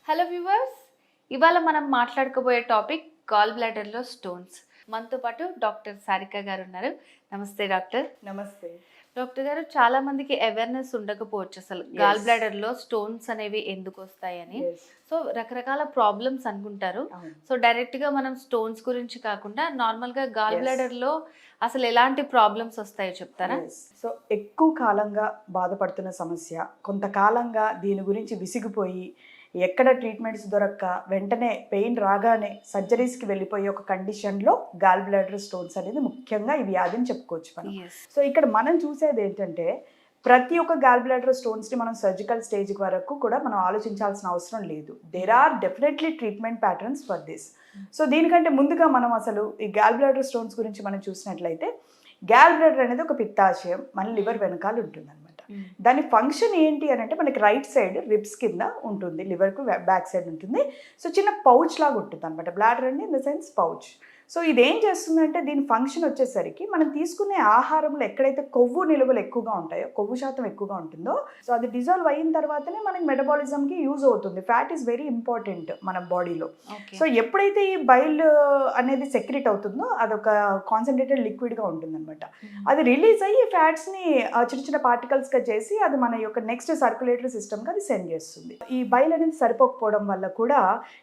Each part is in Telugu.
హలో వ్యూవర్స్, ఇవాళ మనం మాట్లాడుకోబోయే టాపిక్ గాల్ బ్లాడర్లో స్టోన్స్. మనతో పాటు డాక్టర్ సారిక గారు ఉన్నారు. నమస్తే డాక్టర్. నమస్తే. డాక్టర్ గారు, చాలా మందికి అవేర్నెస్ ఉండకపోవచ్చు అసలు గాల్ బ్లాడర్లో స్టోన్స్ అనేవి ఎందుకు వస్తాయని. సో రకరకాల ప్రాబ్లమ్స్ అనుకుంటారు. సో డైరెక్ట్గా మనం స్టోన్స్ గురించి కాకుండా నార్మల్గా గాల్ బ్లాడర్లో అసలు ఎలాంటి ప్రాబ్లమ్స్ వస్తాయో చెప్తారా? సో ఎక్కువ కాలంగా బాధపడుతున్న సమస్య, కొంతకాలంగా దీని గురించి విసిగిపోయి ఎక్కడ ట్రీట్మెంట్స్ దొరక్క వెంటనే పెయిన్ రాగానే సర్జరీస్కి వెళ్ళిపోయే ఒక కండిషన్లో గాల్ బ్లాడర్ స్టోన్స్ అనేది ముఖ్యంగా ఈ వ్యాధిని చెప్పుకోవచ్చు మనం. సో ఇక్కడ మనం చూసేది ఏంటంటే ప్రతి ఒక్క గాల్ బ్లాడర్ స్టోన్స్ని మనం సర్జికల్ స్టేజ్ వరకు కూడా మనం ఆలోచించాల్సిన అవసరం లేదు. There are definitely treatment patterns for this. So దీనికంటే ముందుగా మనం అసలు ఈ గాల్ బ్లాడర్ స్టోన్స్ గురించి మనం చూసినట్లయితే గాల్ బ్లాడర్ అనేది ఒక పిత్తాశయం మన లివర్ వెనకాల ఉంటుంది అనమాట. దాని ఫంక్షన్ ఏంటి అని అంటే మనకి రైట్ సైడ్ రిబ్స్ కింద ఉంటుంది, లివర్కు బ్యాక్ సైడ్ ఉంటుంది. సో చిన్న పౌచ్ లాగా ఉంటుంది అనమాట. బ్లాడర్ అంటే in the sense pouch. So ఇదేం చేస్తుందంటే దీని ఫంక్షన్ వచ్చేసరికి మనం తీసుకునే ఆహారంలో ఎక్కడైతే కొవ్వు నిలువలు ఎక్కువగా ఉంటాయో, కొవ్వు శాతం ఎక్కువగా ఉంటుందో, సో అది డిజాల్వ్ అయిన తర్వాతనే మనకి మెటబాలిజంకి యూజ్ అవుతుంది. ఫ్యాట్ ఈస్ వెరీ ఇంపార్టెంట్ మన బాడీలో. సో ఎప్పుడైతే ఈ బైల్ అనేది సెక్రెట్ అవుతుందో అదొక కాన్సన్ట్రేటెడ్ లిక్విడ్గా ఉంటుంది అనమాట. అది రిలీజ్ అయ్యి ఫ్యాట్స్ని చిన్న చిన్న పార్టికల్స్గా చేసి అది మన యొక్క నెక్స్ట్ సర్క్యులేటరీ సిస్టమ్కి అది సెండ్ చేస్తుంది. ఈ బైల్ అనేది సరిపోకపోవడం వల్ల కూడా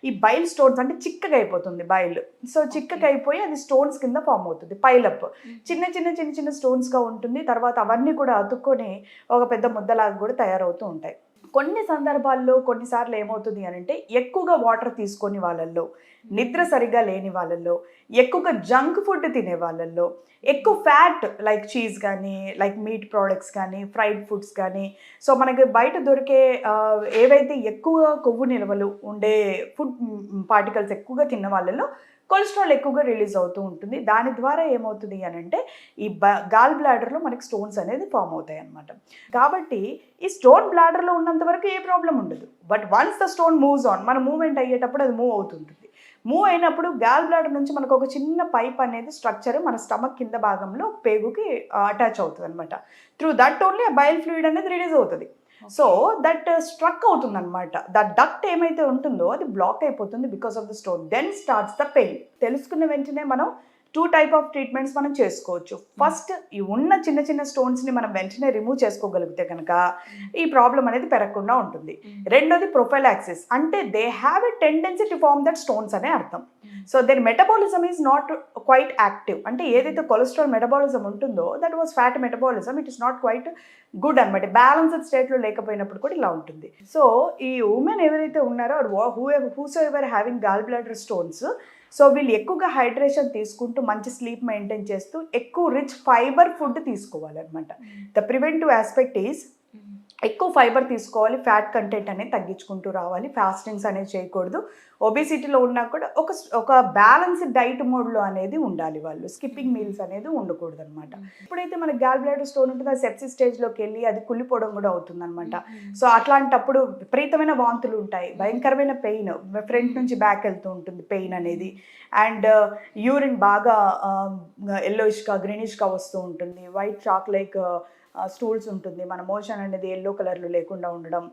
ఈ బైల్ స్టోన్స్ అంటే చిక్కగా అయిపోతుంది బైల్. సో చిక్కగా అయిపోయి అది స్టోన్స్ కింద ఫామ్ అవుతుంది, పైలప్. చిన్న చిన్న చిన్న చిన్న స్టోన్స్గా ఉంటుంది. తర్వాత అవన్నీ కూడా అతుక్కొని ఒక పెద్ద ముద్దలాగా కూడా తయారవుతూ ఉంటాయి. కొన్ని సందర్భాల్లో కొన్నిసార్లు ఏమవుతుంది అని అంటే ఎక్కువగా వాటర్ తీసుకొని వాళ్ళల్లో, నిద్ర సరిగ్గా లేని వాళ్ళల్లో, ఎక్కువగా జంక్ ఫుడ్ తినే వాళ్ళల్లో, ఎక్కువ ఫ్యాట్ లైక్ చీజ్ కానీ లైక్ మీట్ ప్రోడక్ట్స్ కానీ ఫ్రైడ్ ఫుడ్స్ కానీ, సో మనకి బయట దొరికే ఏవైతే ఎక్కువ కొవ్వు నిల్వలు ఉండే ఫుడ్ పార్టికల్స్ ఎక్కువగా తిన్న వాళ్ళలో కొలెస్ట్రాల్ ఎక్కువగా రిలీజ్ అవుతూ ఉంటుంది. దాని ద్వారా ఏమవుతుంది అని అంటే ఈ గాల్ బ్లాడర్లో మనకి స్టోన్స్ అనేది ఫామ్ అవుతాయి అన్నమాట. కాబట్టి ఈ స్టోన్ బ్లాడర్లో ఉన్నంత వరకు ఏ ప్రాబ్లం ఉండదు. But once the stone moves on, మన మూవ్మెంట్ అయ్యేటప్పుడు అది మూవ్ అవుతుంటుంది. మూవ్ అయినప్పుడు గాల్ బ్లాడర్ నుంచి మనకు ఒక చిన్న పైప్ అనేది స్ట్రక్చర్ మన స్టమక్ కింద భాగంలో పేగుకి అటాచ్ అవుతుంది అనమాట. త్రూ దట్ ఓన్లీ ఆ బైల్ ఫ్లూయిడ్ అనేది రిలీజ్ అవుతుంది. సో దట్ స్ట్రక్ అవుతుంది అనమాట. దట్ డక్ట్ ఏమైతే ఉంటుందో అది బ్లాక్ అయిపోతుంది because of the stone. Then starts the pain. తెలుసుకున్న వెంటనే మనం 2 టైప్ ఆఫ్ ట్రీట్మెంట్స్ మనం చేసుకోవచ్చు. ఫస్ట్ ఈ ఉన్న చిన్న చిన్న స్టోన్స్ని మనం వెంటనే రిమూవ్ చేసుకోగలిగితే కనుక ఈ ప్రాబ్లం అనేది పెరగకుండా ఉంటుంది. రెండోది ప్రొఫైలాక్సిస్, అంటే they have a tendency to form that stones అనే అర్థం. So their metabolism is not quite active. అంటే ఏదైతే కొలెస్ట్రాల్ మెటబాలిజం ఉంటుందో that was fat metabolism, it is not quite good అనమాట. బ్యాలెన్స్డ్ స్టేట్లో లేకపోయినప్పుడు కూడా ఇలా ఉంటుంది. సో ఈ ఉమెన్ ఎవరైతే ఉన్నారో whose ever having gall bladder stones, so వీళ్ళు ఎక్కువగా హైడ్రేషన్ తీసుకుంటూ మంచి స్లీప్ మెయింటైన్ చేస్తూ ఎక్కువ రిచ్ ఫైబర్ ఫుడ్ తీసుకోవాలన్నమాట. ద ప్రివెంటివ్ ఆస్పెక్ట్ ఈజ్ ఎక్కువ ఫైబర్ తీసుకోవాలి, ఫ్యాట్ కంటెంట్ అనేది తగ్గించుకుంటూ రావాలి, ఫాస్టింగ్స్ అనేది చేయకూడదు. ఒబేసిటీలో ఉన్నా కూడా ఒక బ్యాలెన్స్డ్ డైట్ మోడ్లో అనేది ఉండాలి వాళ్ళు. స్కిప్పింగ్ మీల్స్ అనేది ఉండకూడదు అనమాట. ఎప్పుడైతే మనకి గాల్ బ్లాడర్ స్టోన్ ఉంటుందో అది సెప్సిస్ స్టేజ్లోకి వెళ్ళి అది కుళ్ళిపోవడం కూడా అవుతుంది అనమాట. సో అట్లాంటప్పుడు విపరీతమైన వాంతులు ఉంటాయి, భయంకరమైన పెయిన్, ఫ్రంట్ నుంచి బ్యాక్ వెళ్తూ ఉంటుంది పెయిన్ అనేది. అండ్ యూరిన్ బాగా ఎల్లోయిష్గా గ్రీనిష్గా వస్తూ ఉంటుంది, వైట్ చాక్ లైక్ స్టూల్స్ ఉంటుంది, మన మోషన్ అనేది ఎల్లో కలర్లో లేకుండా ఉండడం,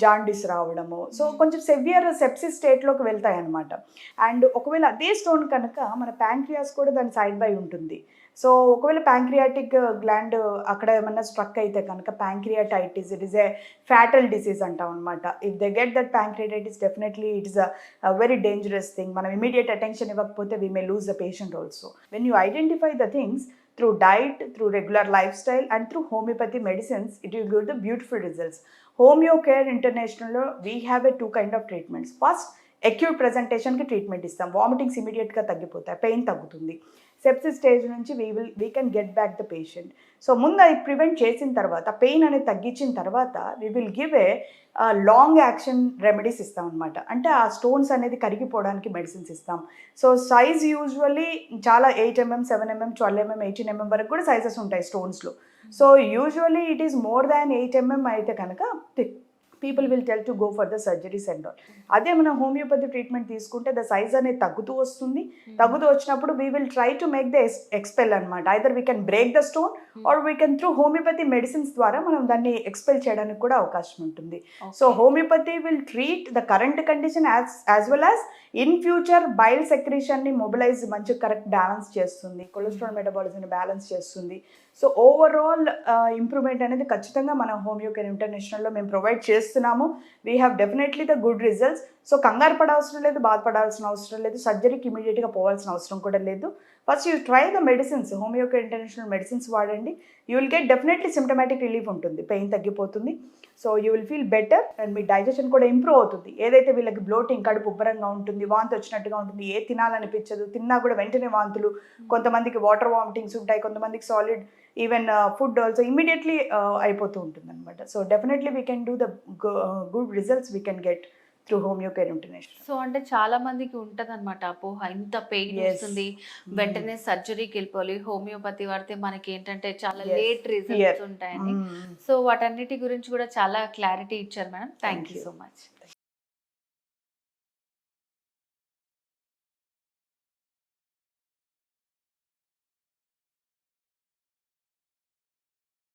జాండిస్ రావడము. సో కొంచెం సెవియర్ సెప్సిస్ స్టేట్లోకి వెళ్తాయి అనమాట. అండ్ ఒకవేళ అదే స్టోన్ కనుక మన ప్యాంక్రియాస్ కూడా దాని సైడ్ బై ఉంటుంది. సో ఒకవేళ ప్యాంక్రియాటిక్ గ్లాండ్ అక్కడ ఏమన్నా స్ట్రక్ అయితే కనుక pancreatitis, it is a fatal disease అంటాం అనమాట. If they get that pancreatitis definitely it is a very dangerous thing. మనం ఇమీడియట్ అటెన్షన్ ఇవ్వకపోతే we may lose the patient also. When you identify the things through diet, through regular lifestyle and through homeopathy medicines, it will give the beautiful results. Homeocare International, we have a 2 kind of treatments. First, acute presentation ki treatment istam, vomitings immediate ga taggipotayi, pain taggutundi. Sepsis stage నుంచి we can get back the patient. So ముందు అది ప్రివెంట్ చేసిన తర్వాత, పెయిన్ అనేది తగ్గించిన తర్వాత we will give a long action remedies ఇస్తాం అనమాట. అంటే ఆ స్టోన్స్ అనేది కరిగిపోవడానికి మెడిసిన్స్ ఇస్తాం. సో సైజ్ యూజువల్లీ చాలా 8 mm, 7 mm, 12 mm, 18 mm వరకు కూడా సైజెస్ ఉంటాయి స్టోన్స్లో. So usually it is more than 8 mm అయితే కనుక people will tell to go for the surgeries and all. అదే మనం హోమియోపతి ట్రీట్మెంట్ తీసుకుంటే ద సైజ్ అనేది తగ్గుతూ వస్తుంది. తగ్గుతూ వచ్చినప్పుడు we will try to make the expel అనమాట. Either we can break the stone or we can through homeopathy medicines ద్వారా మనం దాన్ని ఎక్స్పెల్ చేయడానికి కూడా అవకాశం ఉంటుంది. So homeopathy will treat the current condition as well as in future bile సెక్రీషన్ని మొబిలైజ్ మంచి కరెక్ట్ బ్యాలెన్స్ చేస్తుంది, కొలెస్ట్రాల్ మెటబాలిజంని బ్యాలెన్స్ చేస్తుంది. సో ఓవరాల్ ఇంప్రూవ్మెంట్ అనేది ఖచ్చితంగా మన హోమియో కేర్ ఇంటర్నేషనల్లో మేము ప్రొవైడ్ చేస్తున్నాము. We have definitely the good results. So కంగారు పడాల్సిన లేదు, బాధపడాల్సిన అవసరం లేదు, సర్జరీకి ఇమీడియట్గా పోవాల్సిన అవసరం కూడా లేదు. First you try the medicines, homeo care international medicines వాడండి. You will get definitely symptomatic relief ఉంటుంది, పెయిన్ తగ్గిపోతుంది. So you will feel better and మీ డైజెషన్ కూడా ఇంప్రూవ్ అవుతుంది. ఏదైతే వీళ్ళకి బ్లోటింగ్, కడుపు ఉబ్బరంగా ఉంటుంది, వాంతి వచ్చినట్టుగా ఉంటుంది, ఏ తినాలనిపించదు, తిన్నా కూడా వెంటనే వాంతులు, కొంతమందికి వాటర్ వామిటింగ్స్ ఉంటాయి, కొంతమందికి solid even food also immediately అయిపోతూ ఉంటుంది అనమాట. So definitely we can do the good results we can get through homeo care international. So అంటే చాలా మందికి ఉంటది అనమాట అపోహ, ఇంత పెయిన్ Yes. వస్తుంది వెంటనే సర్జరీకి వెళ్ళిపోవాలి, హోమియోపతి వాడితే మనకి ఏంటంటే చాలా Yes. Late Fear. రిజల్ట్స్ ఉంటాయని. సో వాటన్నిటి గురించి కూడా చాలా క్లారిటీ ఇచ్చారు madam. Thank you you. So much.